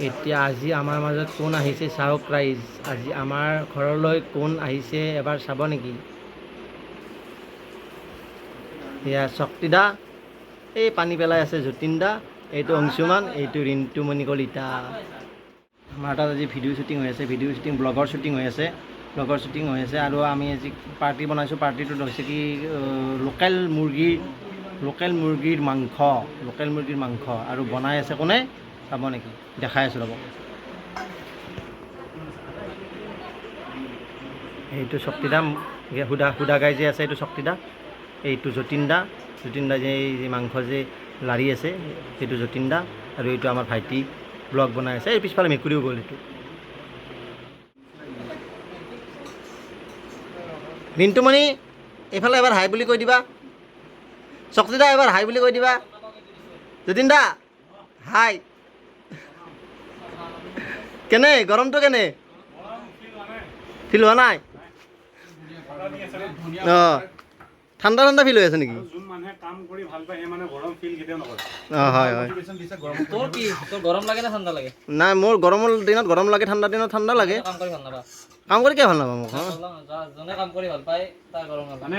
এতিয়া আজি আমাৰ মাজত কোন আহিছে চাওক ৰাইজ, আজি আমাৰ ঘৰলৈ কোন আহিছে এবাৰ চাব নেকি? এয়া শক্তিদা, এই পানী পেলাই আছে যতীন দা, এইটো অংশুমান, এইটো ৰিণ্টুমণি কলিতা। আমাৰ তাত আজি ভিডিঅ' শ্বুটিং হৈ আছে, ভিডিঅ' শ্বুটিং ব্লগৰ শ্বুটিং হৈ আছে, আৰু আমি আজি পাৰ্টি বনাইছোঁ। পাৰ্টিটোত হৈছে কি লোকেল মুৰ্গীৰ মাংস আৰু বনাই আছে কোনে চাব নেকি? দেখাই আছোঁ ৰ'ব। এইটো শক্তিদা, সুদা গাই যে আছে এইটো শক্তিদা, এইটো যতীন দা যে এই মাংস যে লাৰি আছে সেইটো যতীন দা, আৰু এইটো আমাৰ ভাইটি ব্লগ বনাই আছে। এই পিছফালে মেকুৰীও গ'ল এইটো। ৰিণ্টুমণি এইফালে এবাৰ হাই বুলি কৈ দিবা, শক্তিদা এবাৰ হাই বুলি কৈ দিবা, যতীন দা হাই। কেনে গৰমটো কেনে ফিল হোৱা নাই? অঁ ঠাণ্ডা ফিল হৈ আছে নেকি? হয় হয়। নাই মোৰ গৰমৰ দিনত গৰম লাগে, ঠাণ্ডা দিনত ঠাণ্ডা লাগে। কাম কৰি কিয় ভাল নাপাম মোক? মানে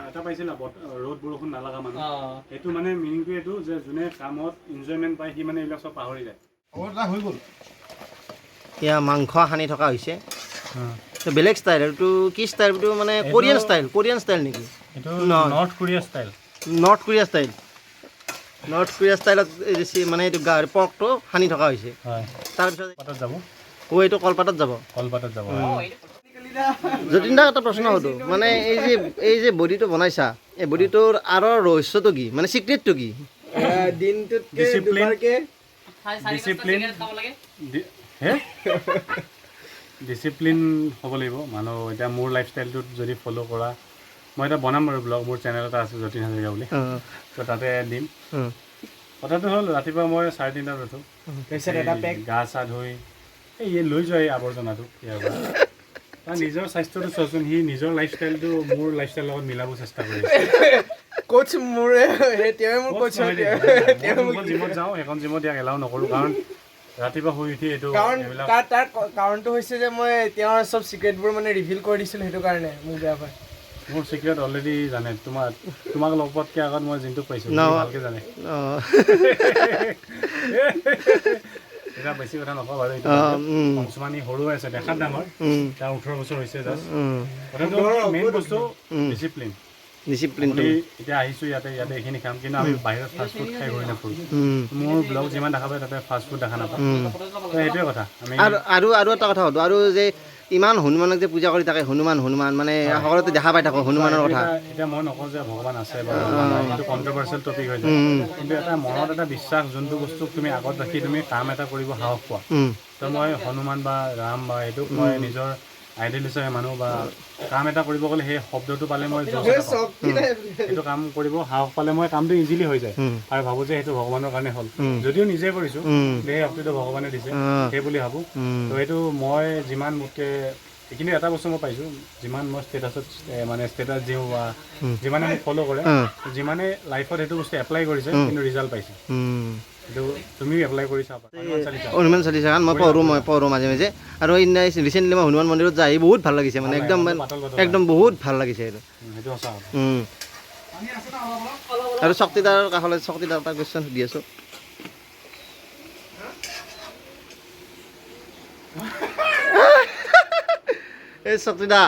এটা পাইছে না ৰ'দ বৰষুণ নালাগা মানুহ, এইটো মানে মিনিংটো এইটো যে যোনে কামত এনজয়মেণ্ট পায় সি মানে এইবিলাক চব পাহৰি যায়। হৈ গ'ল। এয়া মাংস সানি থকা হৈছে, বেলেগ ষ্টাইল। এইটো কি ষ্টাইল? এইটো মানে কোৰিয়ান ষ্টাইল নেকি? নৰ্থ কোৰিয়া ষ্টাইলত মানে এইটো পৰ্কটো সানি থকা হৈছে। তাৰপিছত যাব এইটো কলপাতত যাব। যতীন দা এটা প্ৰশ্ন সুধো, মানে এই যে বডিটো বনাইছা, এই বডিটোৰ আঁৰৰ ৰহস্যটো কি, মানে চিক্ৰেটটো কি? ডিচিপ্লিন হ'ব লাগিব মানুহ। এতিয়া মোৰ লাইফষ্টাইলটোত যদি ফ'ল' কৰা, মই এটা বনাম বাৰু ব্লগ, মোৰ চেনেল এটা আছে যতীন হাজৰিকা বুলি, তো তাতে দিম। কথাটো হ'ল ৰাতিপুৱা মই 3:30 উঠোঁ, গা চা ধুই এই লৈ যোৱা এই আৱৰ্জনাটো ইয়াৰ পৰা। তাৰ নিজৰ স্বাস্থ্যটো চোৱাচোন, সি নিজৰ লাইফষ্টাইলটো মোৰ লাইফষ্টাইলৰ লগত মিলাব চেষ্টা কৰিছে। জিমত যাওঁ, সেইখন জিমত ইয়াক এলাও নকৰোঁ, কাৰণ ৰাতিপুৱা শুই উঠি এইটো তাৰ কাৰণটো হৈছে যে মই তেওঁৰ চব চিক্ৰেটবোৰ মানে ৰিভিল কৰি দিছিলোঁ, সেইটো কাৰণে মোক বেয়া পায়। মোৰ চিক্ৰেট অলৰেডি জানে, তোমাক লগ পোৱাতকৈ আগত মই যোনটো পাইছোঁ ভালকৈ জানে। এতিয়া বেছি কথা নকওঁ বাৰু, অংশুমানি সৰু আছে, দেখাত ডাঙৰ, তাৰ 18 বছৰ হৈছে জাষ্ট। কথাটো মেইন বস্তু ডিচিপ্লিন। এতিয়া আহিছোঁ ইয়াতে এইখিনি খাম, কিন্তু আমি বাহিৰত ফাষ্ট ফুড খাই ঘূৰি নাফুৰোঁ। মোৰ ব্লগ যিমান দেখা পায় তাতে ফাষ্ট ফুড দেখা নাপাওঁ, সেইটোৱে কথা। আমি আৰু এটা কথা সুধো, আৰু যে ইমান হনুমানক যে পূজা কৰি থাকে, হনুমান মানে সকলোতে দেখা পাই থাকোঁ হনুমানৰ কথা। এতিয়া মই নকওঁ যে ভগৱান আছে বা সেইটো কণ্ট্ৰভাৰ্চিয়েল টপিক হৈ যায়, কিন্তু এটা মনত এটা বিশ্বাস, যোনটো বস্তুক তুমি আগত ৰাখি তুমি কাম এটা কৰিব সাহস পোৱা। তো মই হনুমান বা ৰাম বা এইটোক মই নিজৰ আইডেল হিচাপে মানুহ, বা কাম এটা কৰিব গ'লে সেই শব্দটো পালে মই সেইটো কাম কৰিব সাহস পালে মই কামটো ইজিলি হৈ যায়, আৰু ভাবোঁ যে সেইটো ভগৱানৰ কাৰণে হ'ল, যদিও নিজে কৰিছোঁ, সেই শক্তিটো ভগৱানে দিছে সেই বুলি ভাবোঁ। তো সেইটো মই যিমান মোতকৈ, কিন্তু এটা বস্তু মই পাইছোঁ, যিমান মই ষ্টেটাছ দিওঁ বা যিমানে মোক ফ'ল' কৰে, যিমানে লাইফত সেইটো বস্তু এপ্লাই কৰিছে কিন্তু ৰিজাল্ট পাইছে। এইটো তুমিও এপ্লাই কৰি চাবা। হনুমান চালিচা মই পঢ়োঁ মাজে মাজে, আৰু ৰিচেণ্টলি মই হনুমান মন্দিৰত যাই বহুত ভাল লাগিছে, মানে একদম বহুত ভাল লাগিছে এইটো। সেইটো সঁচা। আৰু শক্তিদাৰ কাষলৈ শক্তিদাৰ এটা কুৱেশ্যন সুধি আছোঁ। এই শক্তিদা,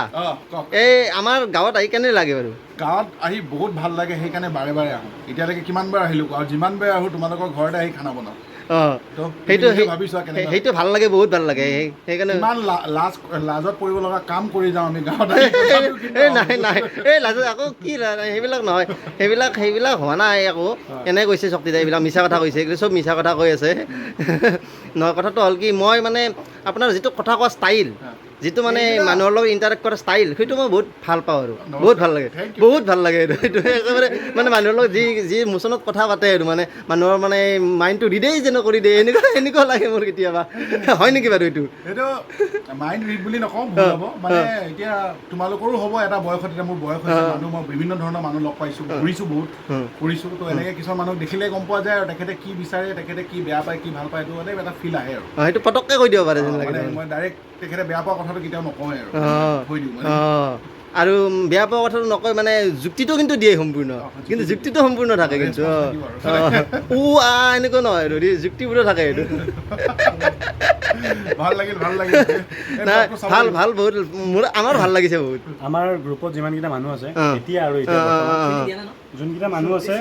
এই আমাৰ গাঁৱত আহি কেনে লাগে বাৰু? গাঁৱত আহি বহুত ভাল লাগে, সেইকাৰণে বাৰে বাৰে আহোঁ। এতিয়ালৈকে কিমানবাৰ আহিলোঁ, আৰু যিমানবাৰ আহোঁ তোমালোকৰ ঘৰতে আহি খানা বনাওঁ। সেইটো ভাল লাগে, বহুত ভাল লাগে। সেইকাৰণে ইমান লাজত পৰিব লগা কাম কৰি যাওঁ আমি গাঁৱত। নাই এই লাজত আকৌ কি, সেইবিলাক নহয়, সেইবিলাক হোৱা নাই আকৌ। এনেই কৈছে শক্তিদা, এইবিলাক মিছা কথা কৈছে, চব মিছা কথা কৈ আছে। নহয়, কথাটো হ'ল কি, মই মানে আপোনাৰ যিটো কথা কোৱা ষ্টাইল, যিটো মানে মানুহৰ লগত ইণ্টাৰেক্ট কৰা ষ্টাইল সেইটো মই বহুত ভাল পাওঁ আৰু বহুত ভাল লাগে বহুত ভাল লাগে এইটো একেবাৰে মানে মানুহৰ লগত যি মোচনত কথা পাতে আৰু মানে মানুহৰ মানে মাইণ্ডটো ৰিডেই যেন কৰি দিয়ে এনেকুৱা লাগে মোৰ কেতিয়াবা হয় নেকি বাৰু এইটো এইটো মাইণ্ড ৰিড বুলি নকওঁ ভুল হ'ব মানে এতিয়া তোমালোকৰো হ'ব এটা বয়সত এতিয়া মোৰ বয়স হৈছে মানুহ মই বিভিন্ন ধৰণৰ মানুহ লগ পাইছোঁ ঘূৰিছোঁ বহুত ফুৰিছোঁ তো এনেকৈ কিছুমান মানুহক দেখিলে গম পোৱা যায় আৰু তেখেতে কি বিচাৰে তেখেতে কি বেয়া পায় কি ভাল পায় এইটো মানে এটা ফিল আহে আৰু সেইটো পটককৈ কৈ দিব পাৰে যেন লাগে মানে মই ডাইৰেক্ট তেখেতে বেয়া পোৱা কথাটো কেতিয়াও নকওঁৱে আৰু কৈ দিওঁ মানে আৰু বেয়া পোৱা কথাটো নকয় মানে যুক্তিটো কিন্তু দিয়ে সম্পূৰ্ণ কিন্তু যুক্তিটো সম্পূৰ্ণ থাকে কিন্তু এনেকুৱা নহয় আৰু যুক্তিবোৰো থাকে এইটো ভাল লাগিল নাই ভাল ভাল বহুত মোৰ আমাৰ ভাল লাগিছে বহুত আমাৰ গ্ৰুপত যিমানকেইটা মানুহ আছে এতিয়া আৰু এতিয়া যোনকেইটা মানুহ আছে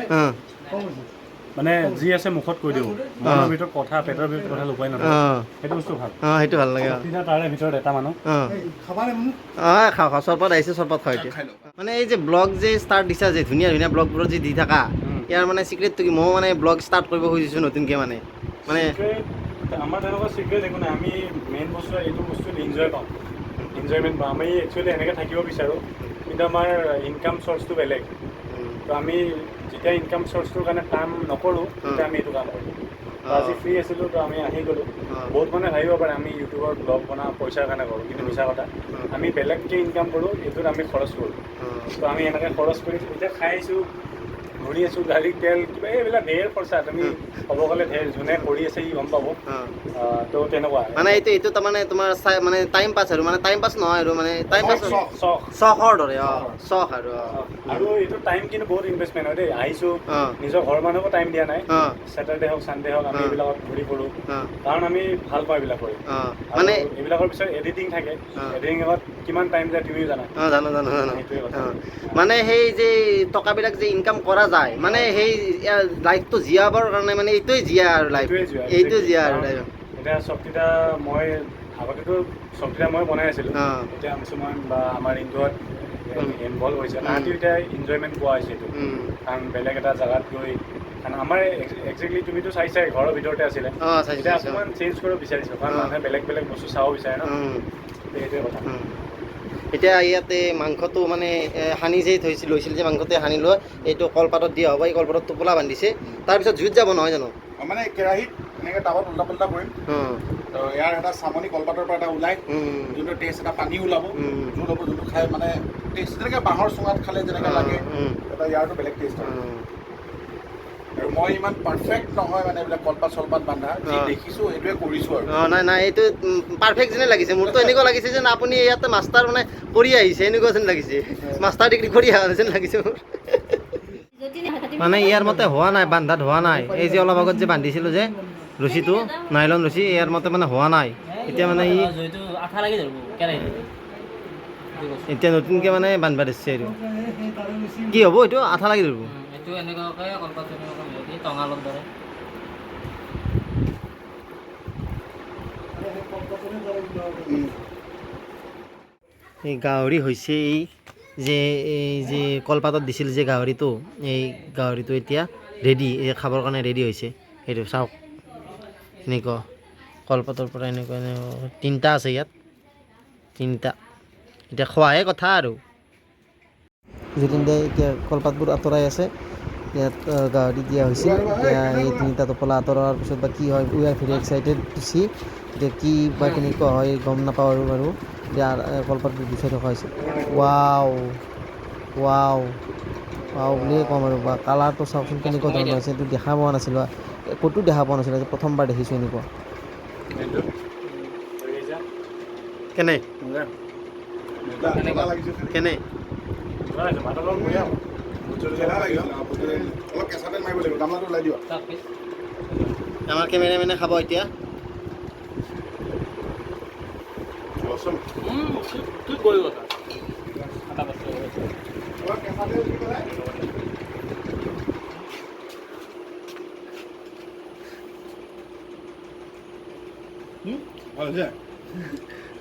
মানে যি আছে মুখত কৈ দিওঁ মনৰ ভিতৰত কথা পেটৰ ভিতৰত কথা লুকুৱাই নথয় সেইটো বস্তু ভাল সেইটো ভাল লাগে তাৰে ভিতৰত এটা মানুহ খাওঁ চৰবত আহিছে চৰবত খাওঁ এতিয়া মানে এই যে ব্লগ যে ষ্টাৰ্ট দিছা যে ধুনীয়া ধুনীয়া ব্লগবোৰত যে দি থাকা ইয়াৰ মানে চিক্ৰেটটো কি ময়ো মানে ব্লগ ষ্টাৰ্ট কৰিব খুজিছোঁ নতুনকৈ মানে আমাৰ তেনেকুৱা চিক্ৰেট একো নাই আমি মেইন বস্তু এইটো বস্তুত এনজয় পাওঁ এনজয়মেণ্ট পাওঁ আমি একচুৱেলি এনেকৈ থাকিব বিচাৰোঁ কিন্তু আমাৰ ইনকাম চ'ৰ্চটো বেলেগ তো আমি যেতিয়া ইনকাম চ'ৰ্চটোৰ কাৰণে কাম নকৰোঁ তেতিয়া আমি এইটো কাম কৰোঁ আজি ফ্ৰী আছিলোঁ তো আমি আহি গ'লোঁ বহুত মানুহে ভাবিব পাৰে আমি ইউটিউবৰ ব্লগ বনাওঁ পইচাৰ কাৰণে কৰোঁ কিন্তু মিছা কথা আমি বেলেগকৈ ইনকাম কৰোঁ এইটোত আমি খৰচ কৰোঁ তো আমি এনেকৈ খৰচ কৰি এতিয়া খাই আহিছোঁ ঘূৰি আছোঁ গাড়ীৰ তেল কিবা এইবিলাক ঢেৰ খৰচা তুমি ক'ব গ'লে ঢেৰ যোনে কৰি আছে সি গম পাব তো তেনেকুৱা মানে এইটো তাৰমানে তোমাৰ মানে টাইম পাছ আৰু মানে টাইম পাছ নহয় আৰু মানে টাইম পাছ চখ চখৰ দৰে চখ আৰু এইটো টাইম কিন্তু বহুত ইনভেষ্টমেণ্ট হয় দেই আহিছোঁ নিজৰ ঘৰৰ মানুহকো টাইম দিয়া নাই ছেটাৰডে হওক ছানডে হওক আমি এইবিলাকত ঘূৰি ফুৰোঁ কাৰণ আমি ভাল পাওঁ এইবিলাক কৰি মানে এইবিলাকৰ পিছত এডিটিং থাকে এডিটিঙত কিমান টাইম যায় তুমিও জানা জানো সেইটোৱে কথা মানে সেই যে টকাবিলাক যে ইনকাম কৰা যায় মানে সেই লাইফটো জীয়াবৰ কাৰণে মানে এইটোৱে জীয়া আৰু লাইফ এইটোৱে জীয়া আৰু লাইফ এতিয়া শক্তিদা মই আগতেতো শক্তিদা মই বনাই আছিলোঁ এতিয়া কিছুমান বা আমাৰ ইণ্ডোত ইনভলভ হৈছে তাহাঁতিও এতিয়া এনজয়মেণ্ট পোৱা হৈছে এইটো কাৰণ বেলেগ এটা জেগাত গৈ কাৰণ আমাৰ একজেক্টলি তুমিতো চাইছাই ঘৰৰ ভিতৰতে আছিলে এতিয়া অকণমান চেঞ্জ কৰিব বিচাৰিছোঁ কাৰণ মানুহে বেলেগ বেলেগ বস্তু চাব বিচাৰে ন সেইটোৱে কথা এতিয়া ইয়াতে মাংসটো মানে সানি যে লৈছিল যে মাংসতে সানি লৈ এইটো কলপাতত দিয়া হ'ব এই কলপাতত টোপোলা বান্ধিছে তাৰপিছত জুইত যাব নহয় জানো মানে কেৰাহীত এনেকৈ টাবত উল্টা পুল্টা কৰিম ইয়াৰ এটা চামনি কলপাতৰ পৰা এটা ওলাই যোনটো টেষ্ট এটা পানী ওলাব জোল হ'ব যোনটো খাই মানে টেষ্ট যেনেকৈ বাঁহৰ চুঙাত খালে যেনেকৈ লাগে এটা ইয়াৰটো বেলেগ টেষ্ট হয় আৰু মই ইমান পাৰফেক্ট নহয় মানে এইবিলাক কলপাত চলপাত বান্ধা যি দেখিছোঁ সেইটোৱে কৰিছোঁ আৰু নাই এইটো পাৰফেক্ট যেনে লাগিছে মোৰতো এনেকুৱা লাগিছে যেন আপুনি ইয়াতে মাষ্টাৰ মানে কৰি আহিছে এনেকুৱা যেন লাগিছে মাষ্টাৰ ডিগ্ৰী কৰি অহা যেন লাগিছে মোৰ মানে ইয়াৰ মতে হোৱা নাই বান্ধাত হোৱা নাই এই যে অলপ আগত যে বান্ধিছিলোঁ যে ৰছীটো নাইলন ৰছী ইয়াৰ মতে মানে হোৱা নাই এতিয়া মানে এতিয়া নতুনকৈ মানে বান্ধিব দিছে আৰু কি হ'ব এইটো আঠা লাগি ধৰিব এই গাহৰি হৈছে এই যে কলপাতত দিছিল যে গাহৰিটো এই গাহৰিটো এতিয়া ৰেডি এই খাবৰ কাৰণে ৰেডি হৈছে সেইটো চাওক এনেকুৱা কলপাতৰ পৰা এনেকুৱা তিনিটা আছে ইয়াত তিনিটা এতিয়া খোৱাহে কথা আৰু জুতিন দাই এতিয়া কলপাতবোৰ আঁতৰাই আছে ইয়াত গাহৰি দিয়া হৈছিল এতিয়া এই তিনিটা টোপোলা আঁতৰোৱাৰ পিছত বা কি হয় we are very excited to C এতিয়া কি বা কেনেকুৱা হয় গম নাপাওঁ আৰু বাৰু এতিয়া কলপাতবোৰ গুচাই থকা হৈছে ৱাও বুলিয়ে ক'ম আৰু বা কালাৰটো চাওকচোন কেনেকুৱা ধৰণৰ হৈছে এইটো দেখা পোৱা নাছিলোঁ ক'তো দেখা পোৱা নাছিলোঁ প্ৰথমবাৰ দেখিছোঁ এনেকুৱা কেনে অলপ কেঁচাতে মাৰিব লাগিব গামলাটো ওলাই দিয়ক আমাৰ কেমেৰামেনে খাব এতিয়া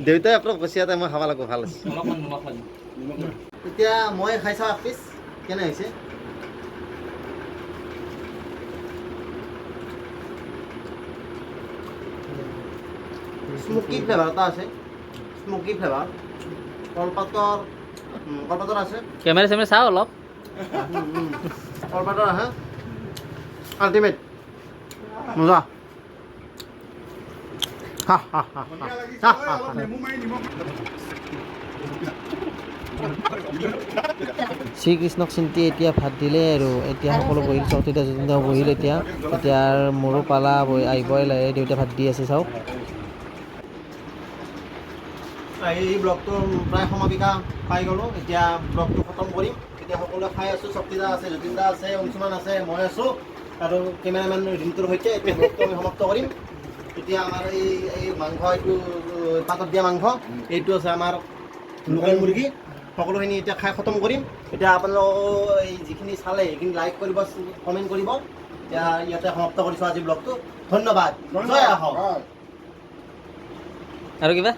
দেউতাই আপোনাক বচিয়াতে মই খাব লাগিব ভাল আছে এতিয়া মই খাই চাওঁ পিচ কেনে হৈছে স্মোকি ফ্লেভাৰ এটা আছে স্মোকি ফ্লেভাৰ কলপাতৰ আছে কেমেৰা চেমেৰা চাওঁ অলপ কলপাতৰ আহে আল্টিমেট মজা হা হা হা ধুনীয়া লাগিছে। হা ঐ, হা অলপ নেমু মাৰি নিমখ শ্ৰীকৃষ্ণক চিন্তি এতিয়া ভাত দিলে আৰু এতিয়া সকলো বহিল চকীদাৰ যতীন্দ্ৰ বহিল এতিয়া মোৰো পালা আহিবই লাগে দেউতাই ভাত দি আছে চাওক এই ব্লগটো প্ৰায় সমাপিকা পাই গ'লোঁ এতিয়া ব্লগটো খতম কৰিম এতিয়া সকলোৱে খাই আছোঁ চকীদাৰ আছে যতীন্দ্ৰ আছে অংশুমান আছে মই আছোঁ আৰু কেমেৰামেন ৰিণ্টুৰ সৈতে এতিয়া ব্লগটো আমি সমাপ্ত কৰিম এতিয়া আমাৰ এই মাংস এইটো পাতত দিয়া মাংস এইটো আছে আমাৰ লোকেল মুৰ্গী সকলোখিনি এতিয়া খাই খতম কৰিম এতিয়া আপোনালোক এই যিখিনি চালে সেইখিনি লাইক কৰিব কমেণ্ট কৰিব এতিয়া ইয়াতে সমাপ্ত কৰিছোঁ আজি ব্লগটো ধন্যবাদ জয় আহক আৰু কিবা